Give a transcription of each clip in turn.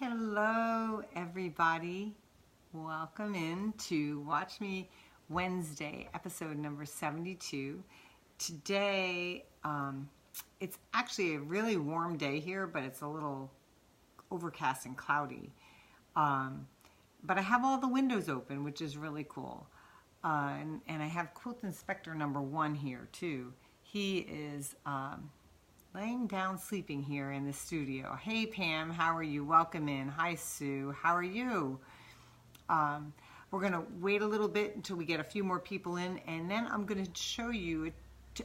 Hello everybody, welcome in to Watch Me Wednesday, episode number 72. Today, it's actually a really warm day here, but it's a little overcast and cloudy. But I have all the windows open, which is really cool. And I have Quilt Inspector number 1 here too. He is laying down sleeping here in the studio. Hey Pam, how are you? Welcome in. Hi Sue, how are you? We're gonna wait a little bit until we get a few more people in, and then I'm gonna show you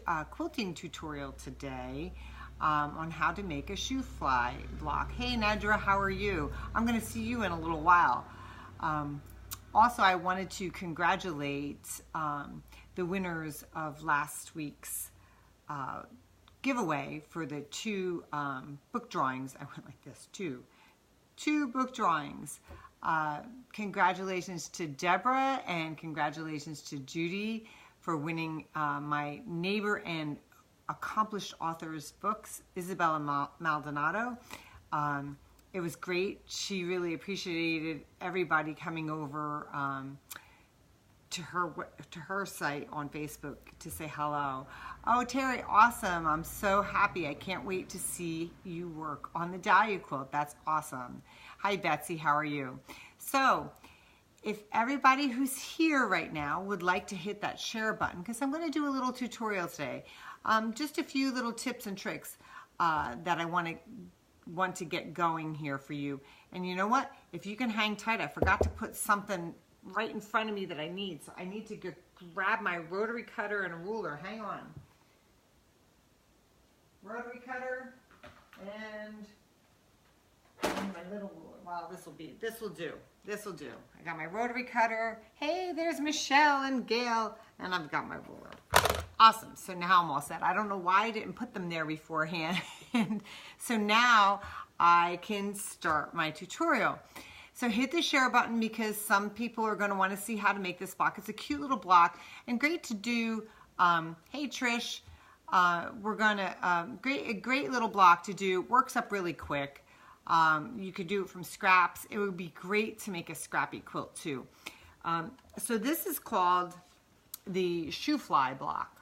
a quilting tutorial today on how to make a Shoo Fly Block. Hey Nadra, how are you? I'm gonna see you in a little while. Also, I wanted to congratulate the winners of last week's giveaway for the 2 book drawings. I went like this, two book drawings. Congratulations to Deborah and congratulations to Judy for winning my neighbor and accomplished author's books, Isabella Maldonado. It was great. She really appreciated everybody coming over to her site on Facebook to say hello. Oh, Terry, awesome. I'm so happy. I can't wait to see you work on the Dahlia quilt. That's awesome. Hi, Betsy. How are you? So, if everybody who's here right now would like to hit that share button, because I'm going to do a little tutorial today. Just a few little tips and tricks that I want to get going here for you. And you know what? If you can hang tight, I forgot to put something right in front of me that I need. So I need to grab my rotary cutter and a ruler. Hang on. Rotary cutter and my little ruler. Wow, this will do. This will do. I got my rotary cutter. Hey, there's Michelle and Gail, and I've got my ruler. Awesome. So now I'm all set. I don't know why I didn't put them there beforehand. So now I can start my tutorial. So hit the share button because some people are going to want to see how to make this block. It's a cute little block and great to do. Hey Trish, we're going to a great little block to do. Works up really quick. You could do it from scraps. It would be great to make a scrappy quilt too. So this is called the Shoo Fly Block.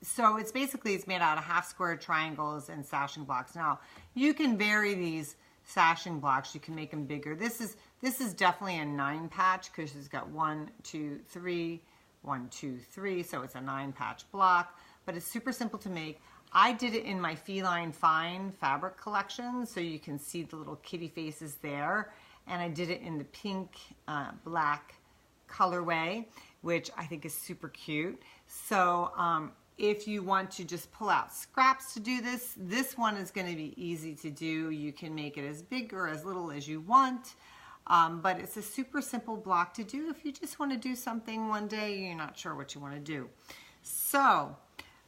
So it's made out of half square triangles and sashing blocks. Now you can vary these sashing blocks. You can make them bigger. This is definitely a 9 patch because it's got 1, 2, 3, 1, 2, 3. So it's a 9 patch block, but it's super simple to make. I did it in my Feline Fine Fabric Collection, so you can see the little kitty faces there. And I did it in the pink, black colorway, which I think is super cute. So if you want to just pull out scraps to do this, this one is going to be easy to do. You can make it as big or as little as you want, but it's a super simple block to do if you just want to do something one day, you're not sure what you want to do. So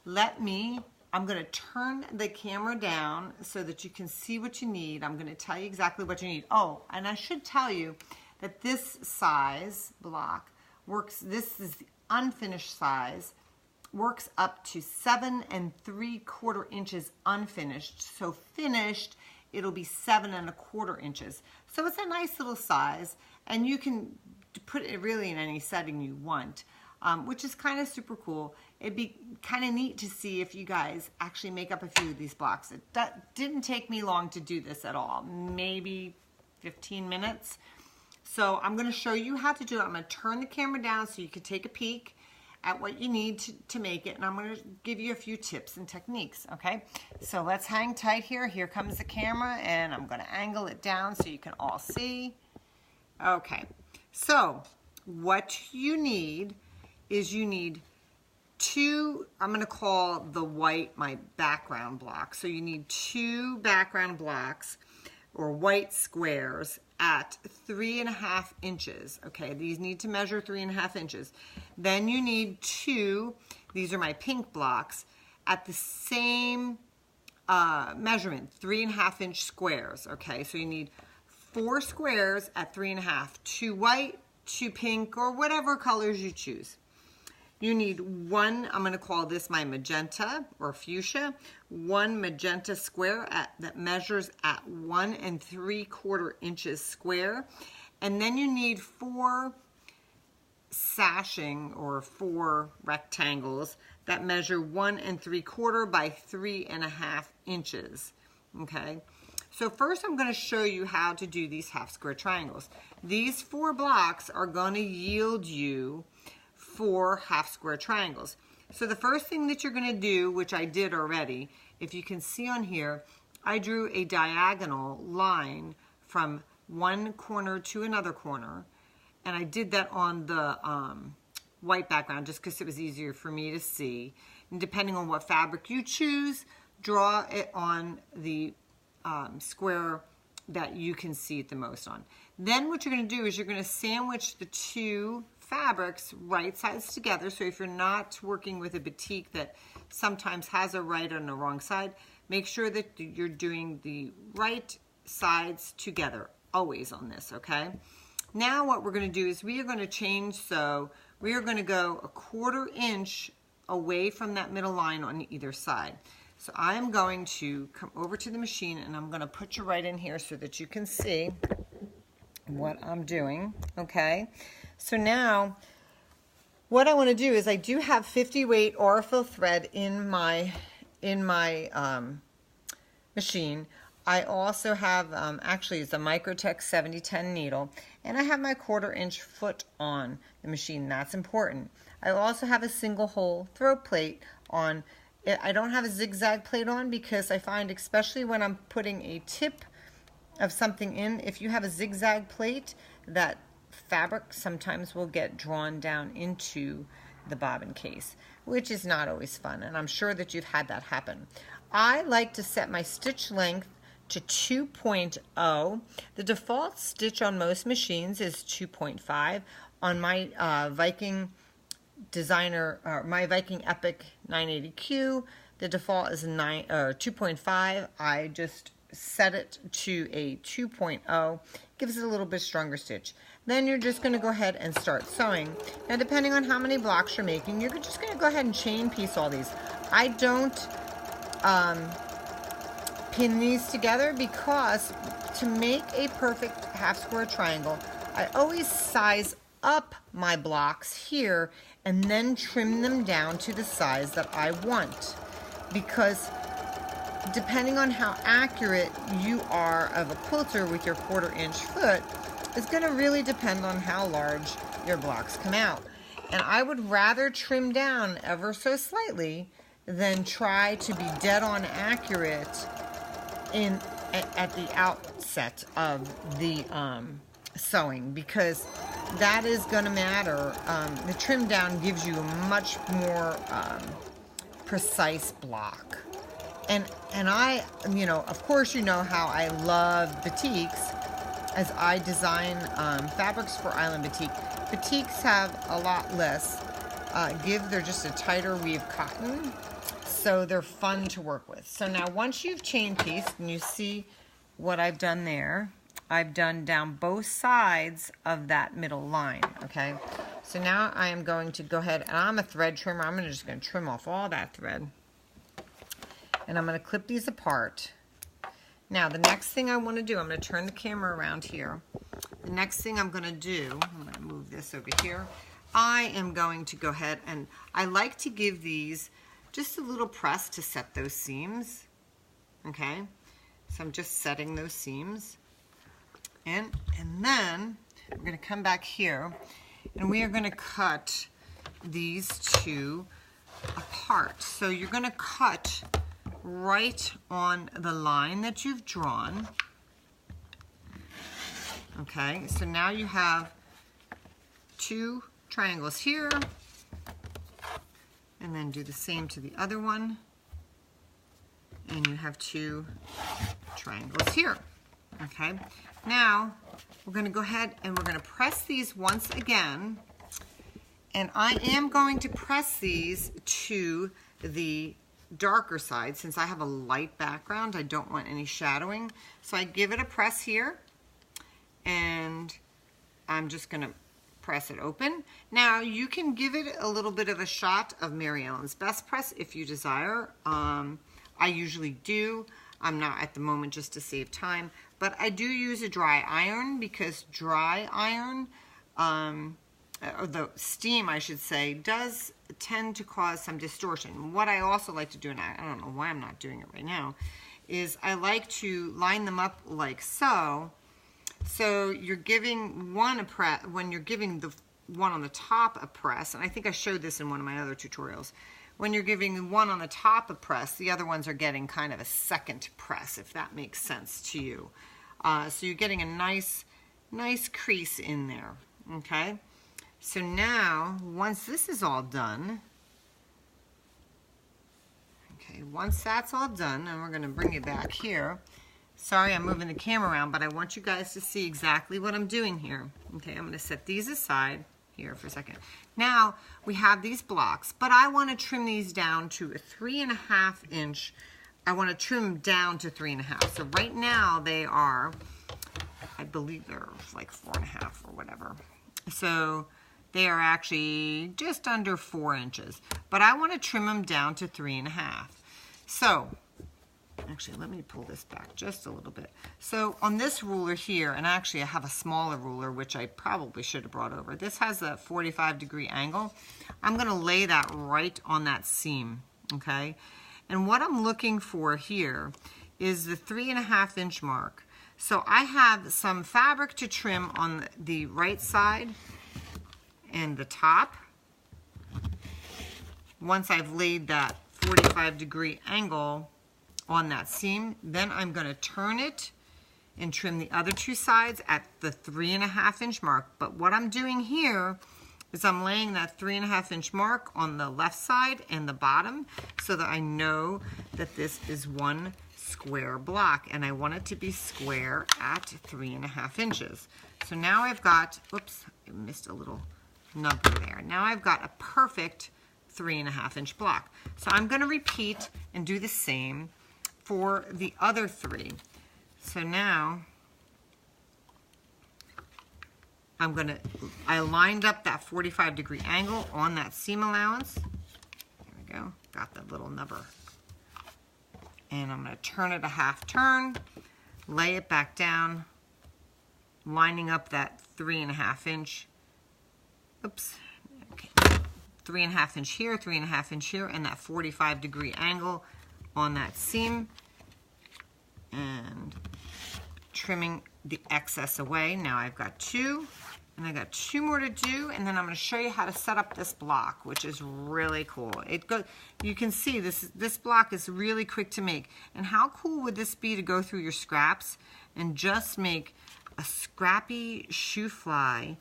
I'm going to turn the camera down so that you can see what you need. I'm going to tell you exactly what you need. Oh, and I should tell you that this size block works, this is the unfinished size, works up to 7 3/4 inches unfinished. So finished, it'll be 7 1/4 inches. So it's a nice little size, and you can put it really in any setting you want, which is kind of super cool. It'd be kind of neat to see if you guys actually make up a few of these blocks. That didn't take me long to do this at all, maybe 15 minutes. So I'm going to show you how to do it. I'm going to turn the camera down so you can take a peek at what you need to make it, and I'm going to give you a few tips and techniques, okay? So let's hang tight here. Here comes the camera, and I'm going to angle it down so you can all see. Okay, so what you need is you need 2, I'm going to call the white my background block. So you need 2 background blocks or white squares at 3.5 inches. Okay, these need to measure 3.5 inches. Then you need 2, these are my pink blocks, at the same measurement, 3.5 inch squares. Okay, so you need 4 squares at 3.5, 2 white, 2 pink, or whatever colors you choose. You need one, I'm going to call this my magenta or fuchsia, one magenta square that measures at 1 3/4 inches square. And then you need 4 sashing or 4 rectangles that measure 1 3/4 by 3.5 inches. Okay. So first I'm going to show you how to do these half square triangles. These 4 blocks are going to yield you 4 half square triangles. So the first thing that you're going to do, which I did already, if you can see on here, I drew a diagonal line from one corner to another corner, and I did that on the white background just because it was easier for me to see. And depending on what fabric you choose, draw it on the square that you can see it the most on. Then what you're going to do is you're going to sandwich the 2 fabrics right sides together. So if you're not working with a batik that sometimes has a right and a wrong side, make sure that you're doing the right sides together always on this, okay? Now what we're going to do is we are going to change, so we are going to go 1/4 inch away from that middle line on either side. So I'm going to come over to the machine and I'm going to put you right in here so that you can see what I'm doing, okay? So now what I want to do is I do have 50 weight Aurifil thread in my machine. I also have, actually it's a Microtech 7010 needle, and I have my 1/4 inch foot on the machine. That's important. I also have a single hole throat plate on. I don't have a zigzag plate on because I find, especially when I'm putting a tip of something in, if you have a zigzag plate, that fabric sometimes will get drawn down into the bobbin case, which is not always fun, and I'm sure that you've had that happen. I like to set my stitch length to 2.0. The default stitch on most machines is 2.5. On my Viking Designer, my Viking Epic 980Q, the default is 2.5. I just set it to a 2.0. Gives it a little bit stronger stitch. Then you're just going to go ahead and start sewing. Now, depending on how many blocks you're making, you're just going to go ahead and chain piece all these. I don't pin these together because to make a perfect half square triangle, I always size up my blocks here and then trim them down to the size that I want, because depending on how accurate you are of a quilter with your 1/4 inch foot is going to really depend on how large your blocks come out. And I would rather trim down ever so slightly than try to be dead on accurate at the outset of the sewing, because that is going to matter. The trim down gives you a much more precise block. And I, of course, how I love batiks, as I design fabrics for Island Batik. Batiks have a lot less give. They're just a tighter weave cotton, so they're fun to work with. So now once you've chain pieced, and you see what I've done there, I've done down both sides of that middle line, okay? So now I am going to go ahead, and I'm a thread trimmer. I'm just going to trim off all that thread. And I'm going to clip these apart. Now the next thing I want to do, I'm going to turn the camera around here. The next thing I'm going to do, I'm going to move this over here. I am going to go ahead, and I like to give these just a little press to set those seams, okay? So I'm just setting those seams. And then we're going to come back here, and we are going to cut these 2 apart. So you're going to cut right on the line that you've drawn. Okay, so now you have 2 triangles here, and then do the same to the other one, and you have 2 triangles here. Okay, now we're going to go ahead and we're going to press these once again, and I am going to press these to the darker side. Since I have a light background, I don't want any shadowing, so I give it a press here, and I'm just going to press it open. Now you can give it a little bit of a shot of Mary Ellen's Best Press if you desire. I usually do. I'm not at the moment just to save time, but I do use a dry iron because dry iron, or the steam I should say, does tend to cause some distortion. What I also like to do, and I don't know why I'm not doing it right now, is I like to line them up like so. So you're giving one a press, when you're giving the one on the top a press, and I think I showed this in one of my other tutorials, when you're giving one on the top a press, the other ones are getting kind of a second press, if that makes sense to you. So you're getting a nice crease in there, okay? So now, once this is all done, okay, once that's all done, and we're gonna bring it back here. Sorry, I'm moving the camera around, but I want you guys to see exactly what I'm doing here. Okay, I'm gonna set these aside here for a second. Now, we have these blocks, but I wanna trim these down to a 3.5 inch. I wanna trim them down to 3.5. So right now they are, I believe they're like 4.5 or whatever. So they are actually just under 4 inches, but I wanna trim them down to 3.5. So, actually, let me pull this back just a little bit. So on this ruler here, and actually I have a smaller ruler, which I probably should have brought over. This has a 45-degree angle. I'm gonna lay that right on that seam, okay? And what I'm looking for here is the 3.5 inch mark. So I have some fabric to trim on the right side and the top. Once I've laid that 45-degree angle on that seam, then I'm going to turn it and trim the other two sides at the 3.5 inch mark. But what I'm doing here is I'm laying that 3.5 inch mark on the left side and the bottom so that I know that this is one square block, and I want it to be square at 3.5 inches. So now I've got, oops, I missed a little number there. Now I've got a perfect 3.5 inch block. So I'm going to repeat and do the same for the other three. So now I lined up that 45-degree angle on that seam allowance. There we go, got that little number. And I'm going to turn it a half turn, lay it back down, lining up that 3.5 inch, oops, okay, 3.5 inch here, 3.5 inch here, and that 45-degree angle on that seam, and trimming the excess away. Now I've got two, and I got two more to do, and then I'm going to show you how to set up this block, which is really cool. You can see this block is really quick to make. And how cool would this be to go through your scraps and just make a scrappy Shoo Fly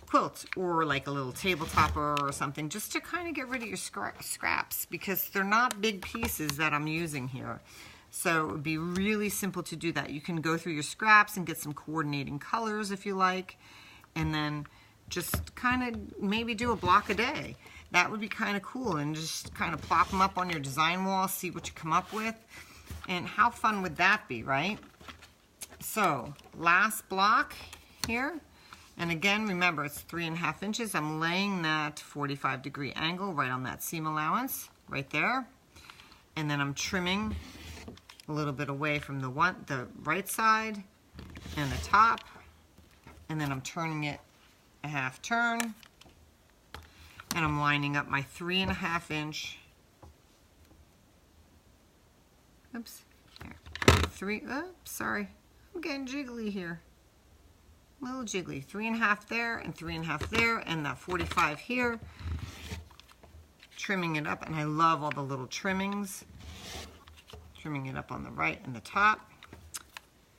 quilt, or like a little table topper or something, just to kind of get rid of your scraps, because they're not big pieces that I'm using here. So it would be really simple to do that. You can go through your scraps and get some coordinating colors if you like, and then just kind of maybe do a block a day. That would be kind of cool, and just kind of plop them up on your design wall, see what you come up with, and how fun would that be, right? So last block here. And again, remember, it's 3.5 inches. I'm laying that 45-degree angle right on that seam allowance, right there. And then I'm trimming a little bit away from the right side and the top. And then I'm turning it a half turn. And I'm lining up my 3.5 inch. Oops. There. Sorry. I'm getting jiggly here. A little jiggly. 3.5 there and 3.5 there, and that 45 here. Trimming it up, and I love all the little trimmings. Trimming it up on the right and the top.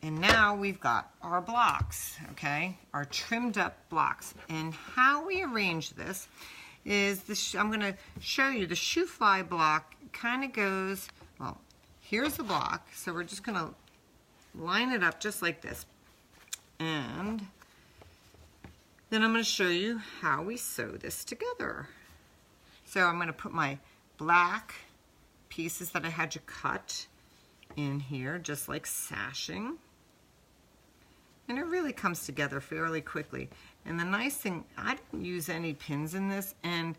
And now we've got our blocks, okay? Our trimmed up blocks. And how we arrange this is I'm going to show you the Shoo Fly block kind of goes, well, here's the block. So we're just going to line it up just like this. And then I'm going to show you how we sew this together. So I'm going to put my black pieces that I had to cut in here, just like sashing. And it really comes together fairly quickly. And the nice thing, I didn't use any pins in this, and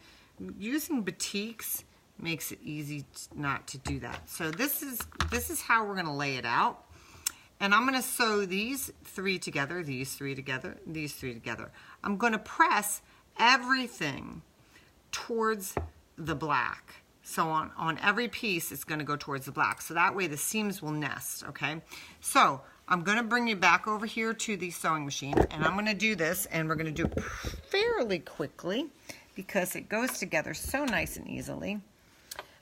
using batiks makes it easy not to do that. So this is how we're gonna lay it out. And I'm gonna sew these 3 together, these 3 together, these 3 together. I'm gonna press everything towards the black. So on every piece, it's gonna go towards the black. So that way the seams will nest, okay? So I'm gonna bring you back over here to the sewing machine, and I'm gonna do this, and we're gonna do it fairly quickly because it goes together so nice and easily.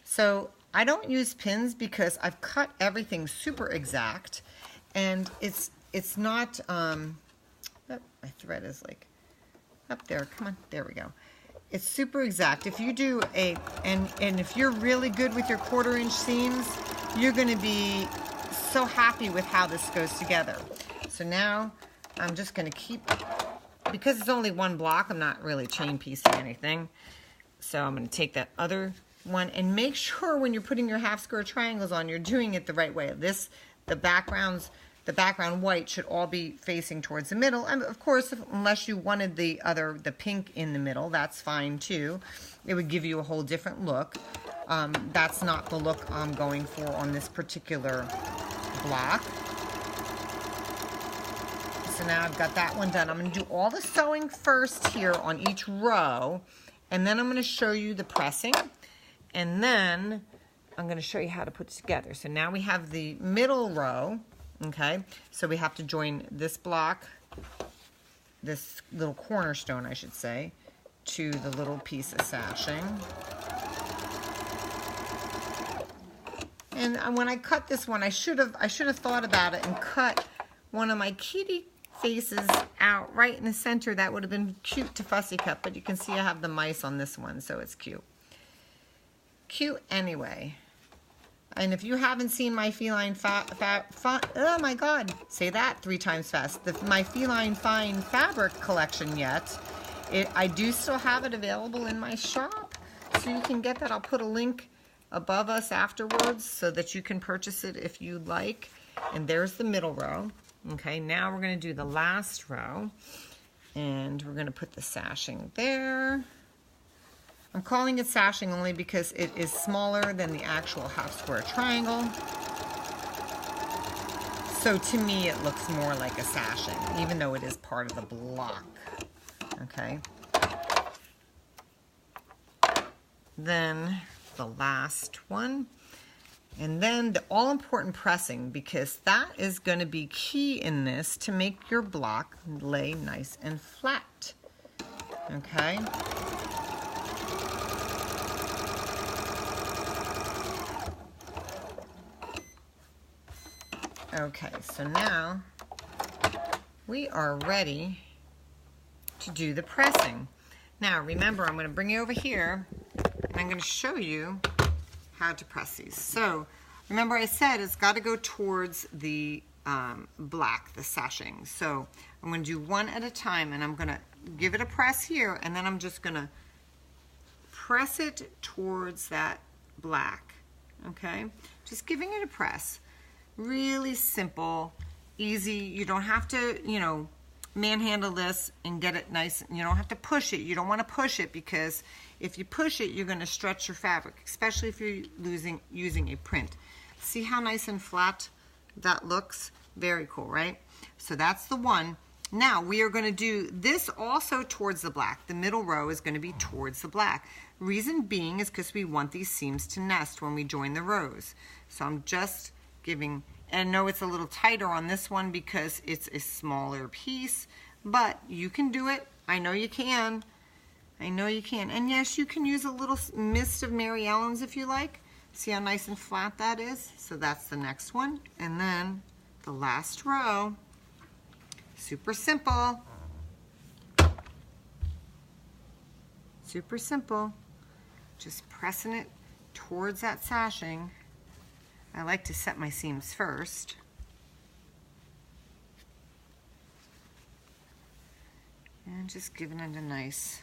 So I don't use pins because I've cut everything super exact, and it's not, oh, my thread is like up there, come on, there we go. It's super exact. If you do and if you're really good with your 1/4-inch seams, you're gonna be so happy with how this goes together. So now I'm just gonna keep, because it's only one block, I'm not really chain piecing anything. So I'm gonna take that other one and make sure when you're putting your half square triangles on, you're doing it the right way. The background white should all be facing towards the middle. And of course, unless you wanted the pink in the middle, that's fine too. It would give you a whole different look. That's not the look I'm going for on this particular block. So now I've got that one done. I'm going to do all the sewing first here on each row, and then I'm going to show you the pressing, and then I'm going to show you how to put it together. So now we have the middle row. Okay, so we have to join this block, this little cornerstone, I should say, to the little piece of sashing. And when I cut this one, I should have thought about it and cut one of my kitty faces out right in the center. That would have been cute to fussy cut, but you can see I have the mice on this one, so it's cute. Cute anyway. And if you haven't seen my Feline oh my God, say that 3 times fast. My Feline Fine Fabric Collection yet. I do still have it available in my shop, so you can get that. I'll put a link above us afterwards so that you can purchase it if you like. And there's the middle row. Okay, now we're going to do the last row, and we're going to put the sashing there. I'm calling it sashing only because it is smaller than the actual half square triangle. So to me, it looks more like a sashing, even though it is part of the block. Okay. Then the last one. And then the all-important pressing, because that is going to be key in this to make your block lay nice and flat. Okay. Okay, so now we are ready to do the pressing. Now remember, I'm going to bring you over here and I'm going to show you how to press these. So remember I said it's got to go towards the black, the sashing. So I'm going to do one at a time, and I'm going to give it a press here, and then I'm just going to press it towards that black. Okay, just giving it a press. Really simple, easy. You don't have to, you know, manhandle this and get it nice. You don't have to push it. You don't want to push it, because if you push it, you're going to stretch your fabric, especially if you're using a print. See how nice and flat that looks? Very cool, right? So that's the one. Now we are going to do this also towards the black. The middle row is going to be towards the black. Reason being is because we want these seams to nest when we join the rows. So I'm just giving, and no, it's a little tighter on this one because it's a smaller piece, but you can do it. I know you can. I know you can. And yes, you can use a little mist of Mary Ellen's if you like. See how nice and flat that is? So that's the next one. And then the last row, super simple. Super simple. Just pressing it towards that sashing. I like to set my seams first. And just giving it a nice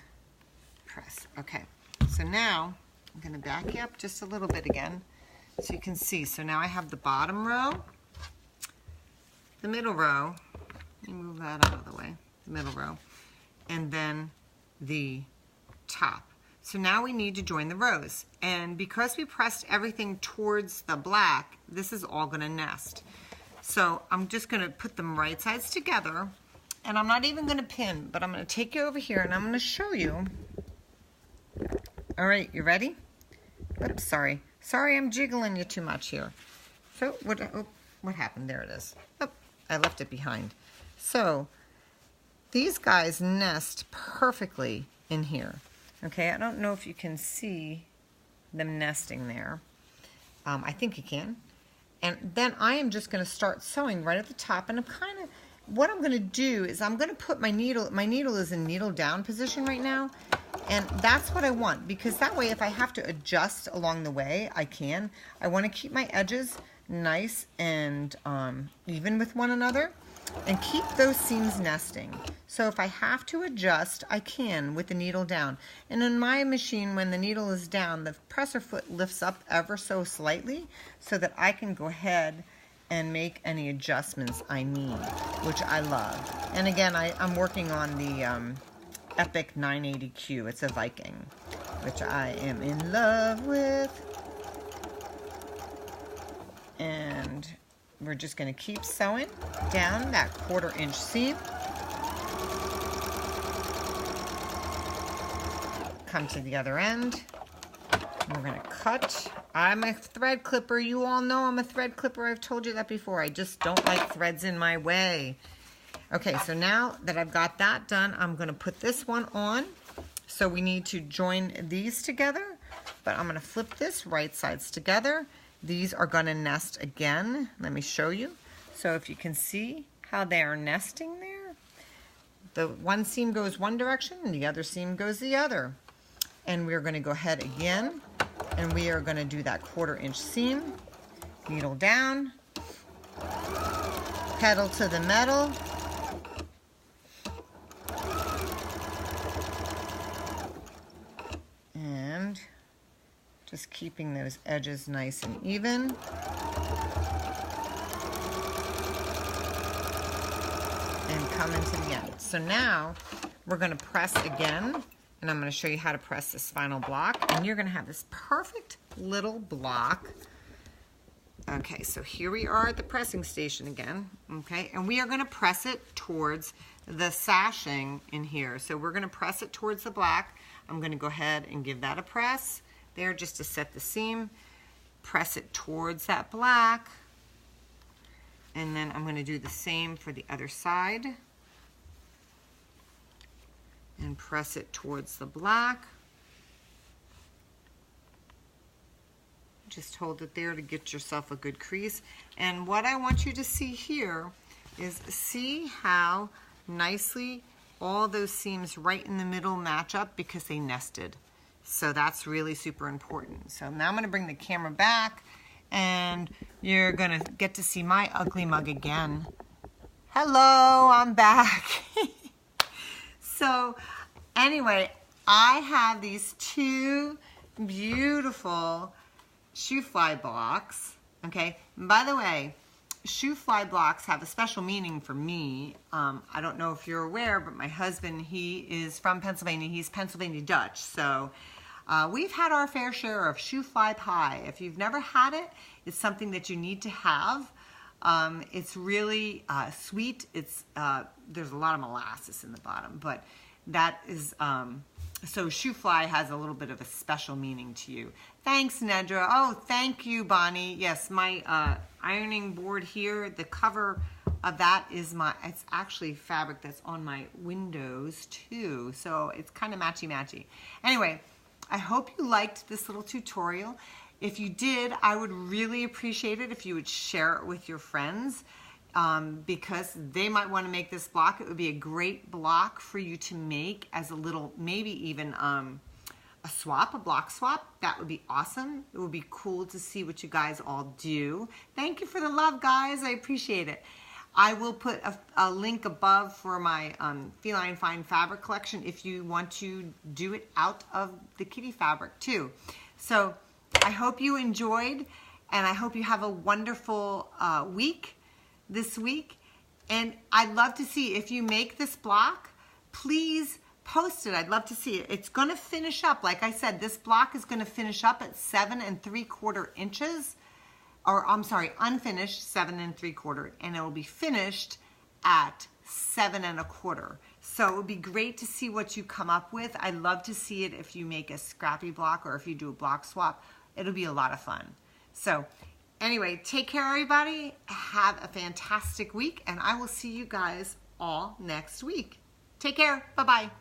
press. Okay, so now I'm going to back you up just a little bit again so you can see. So now I have the bottom row, the middle row, Let me move that out of the way, the middle row. And then the top. So now we need to join the rows. And because we pressed everything towards the black, this is all gonna nest. So I'm just gonna put them right sides together, and I'm not even gonna pin, but I'm gonna take you over here and I'm gonna show you. All right, you ready? Oops, sorry. Sorry, I'm jiggling you too much here. So what happened? There it is. Oh, I left it behind. So these guys nest perfectly in here. Okay, I don't know if you can see them nesting there. I think you can. And then I am just going to start sewing right at the top, and what I'm going to do is I'm going to put my needle is in needle down position right now, and that's what I want, because that way if I have to adjust along the way, I can. I want to keep my edges nice and even with one another, and keep those seams nesting. So if I have to adjust, I can with the needle down. And in my machine, when the needle is down, the presser foot lifts up ever so slightly so that I can go ahead and make any adjustments I need, which I love. And again, I'm working on the Epic 980Q. It's a Viking, which I am in love with. And we're just going to keep sewing down that 1/4 inch seam. Come to the other end. And we're going to cut. I'm a thread clipper. You all know I'm a thread clipper. I've told you that before. I just don't like threads in my way. Okay, so now that I've got that done, I'm going to put this one on. So we need to join these together, but I'm going to flip this right sides together. These are going to nest again. Let me show you. So if you can see how they are nesting there, the one seam goes one direction and the other seam goes the other. And we're going to go ahead again, and we are going to do that 1/4 inch seam, needle down, pedal to the metal, and just keeping those edges nice and even. And coming to the end. So now we're going to press again, and I'm going to show you how to press this final block, and you're going to have this perfect little block. Okay, so here we are at the pressing station again, okay, and we are going to press it towards the sashing in here. So we're going to press it towards the black. I'm going to go ahead and give that a press there just to set the seam. Press it towards that black, and then I'm going to do the same for the other side. And press it towards the black. Just hold it there to get yourself a good crease. And what I want you to see here is see how nicely all those seams right in the middle match up because they nested. So that's really super important. So now I'm going to bring the camera back, and you're going to get to see my ugly mug again. Hello, I'm back. So anyway, I have these two beautiful Shoo Fly blocks. Okay, and by the way, Shoo Fly blocks have a special meaning for me. I don't know if you're aware, but my husband, he is from Pennsylvania. He's Pennsylvania Dutch. So we've had our fair share of Shoo Fly pie. If you've never had it, it's something that you need to have. It's really sweet. It's there's a lot of molasses in the bottom, but that is so Shoo Fly has a little bit of a special meaning to you. Thanks, Nedra. Oh, thank you, Bonnie. Yes, my ironing board here, the cover of that is it's actually fabric that's on my windows too, so it's kind of matchy-matchy. Anyway, I hope you liked this little tutorial. If you did, I would really appreciate it if you would share it with your friends, because they might want to make this block. It would be a great block for you to make as a little, maybe even a block swap. That would be awesome. It would be cool to see what you guys all do. Thank you for the love, guys. I appreciate it. I will put a link above for my Feline Fine Fabric Collection if you want to do it out of the kitty fabric too. So I hope you enjoyed, and I hope you have a wonderful week this week. And I'd love to see if you make this block, please post it. I'd love to see it. It's going to finish up. Like I said, this block is going to finish up at 7 3/4 inches, or I'm sorry, unfinished 7 3/4, and it will be finished at 7 1/4. So it would be great to see what you come up with. I'd love to see it if you make a scrappy block or if you do a block swap. It'll be a lot of fun. So anyway, take care, everybody. Have a fantastic week, and I will see you guys all next week. Take care. Bye-bye.